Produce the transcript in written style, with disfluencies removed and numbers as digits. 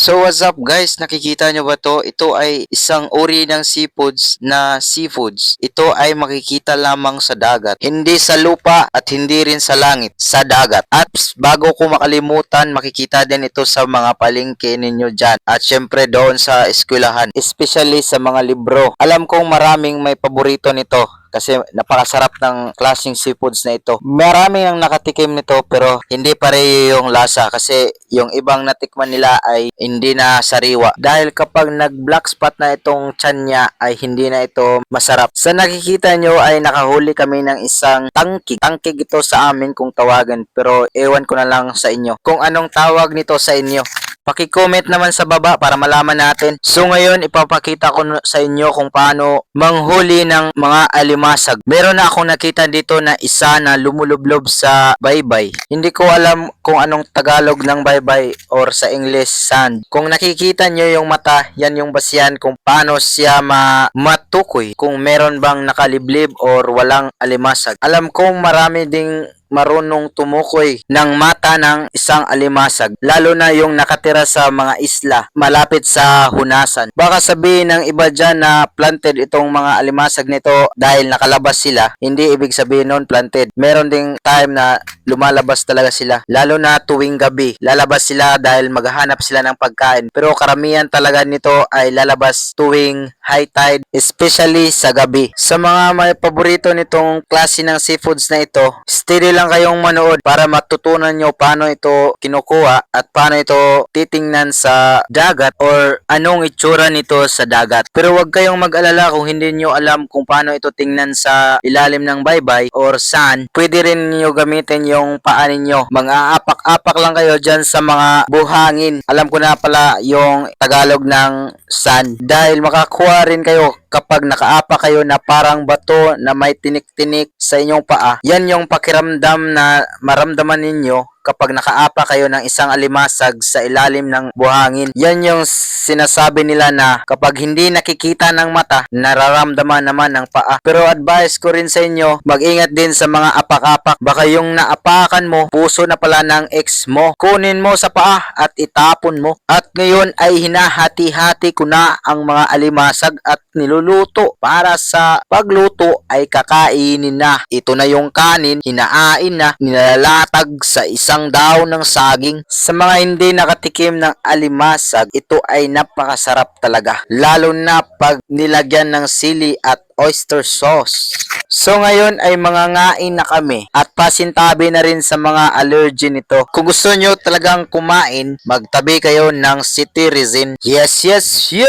So what's up guys? Nakikita nyo ba to? Ito ay isang uri ng seafoods. Ito ay makikita lamang sa dagat. Hindi sa lupa at hindi rin sa langit. Sa dagat. At bago ko makalimutan, makikita din ito sa mga palengke ninyo dyan. At syempre doon sa eskwelahan. Especially sa mga libro. Alam kong maraming may paborito nito. Kasi napakasarap ng klaseng seafoods na ito. Marami ang nakatikim nito pero hindi pareho yung lasa kasi yung ibang natikman nila ay hindi na sariwa. Dahil kapag nag-black spot na itong tiyan niya ay hindi na ito masarap. Sa nakikita nyo ay nakahuli kami ng isang tangkig. Tangkig ito sa amin kung tawagan pero ewan ko na lang sa inyo kung anong tawag nito sa inyo. Paki-comment naman sa baba para malaman natin. So ngayon ipapakita ko sa inyo kung paano manghuli ng mga alimasag. Meron na akong nakita dito na isa na lumulublob sa baybay. Hindi ko alam kung anong Tagalog ng baybay or sa English sand. Kung nakikita nyo yung mata, yan yung basihan kung paano siya matukoy kung meron bang nakaliblib or walang alimasag. Alam kong marami ding marunong tumukoy ng mata ng isang alimasag, lalo na yung nakatira sa mga isla malapit sa hunasan. Baka sabihin ng iba dyan na planted itong mga alimasag nito dahil nakalabas sila. Hindi ibig sabihin nun planted. Meron ding time na lumalabas talaga sila, lalo na tuwing gabi. Lalabas sila dahil maghahanap sila ng pagkain, pero karamihan talaga nito ay lalabas tuwing high tide, especially sa gabi. Sa mga may paborito nitong klase ng seafoods na ito, steady lang kayong manood para matutunan nyo paano ito kinukuha at paano ito titingnan sa dagat or anong itsura nito sa dagat. Pero huwag kayong mag-alala kung hindi nyo alam kung paano ito tingnan sa ilalim ng baybay or sand. Pwede rin nyo gamitin yung paa ninyo. Mag-aapak-apak lang kayo dyan sa mga buhangin. Alam ko na pala yung Tagalog ng sand. Dahil makakuha rin kayo kapag nakaapa kayo na parang bato na may tinik-tinik sa inyong paa. Yan yung pakiramdam na maramdaman ninyo kapag nakaapa kayo ng isang alimasag sa ilalim ng buhangin. Yan yung sinasabi nila na kapag hindi nakikita ng mata, nararamdaman naman ng paa. Pero advice ko rin sa inyo, mag-ingat din sa mga apak-apak. Baka yung naapakan mo, puso na pala ng ex mo. Kunin mo sa paa at itapon mo. At ngayon ay hinahati-hati ko na ang mga alimasag at niluluto. Para sa pagluto ay kakainin na. Ito na yung kanin, hinahain na, nilalatag sa isang daon ng saging. Sa mga hindi nakatikim ng alimasag, ito ay napakasarap talaga. Lalo na pag nilagyan ng sili at oyster sauce. So ngayon ay mangangain na kami at pasintabi na rin sa mga allergy nito. Kung gusto nyo talagang kumain, magtabi kayo ng cetirizine. Yes, yes, yo!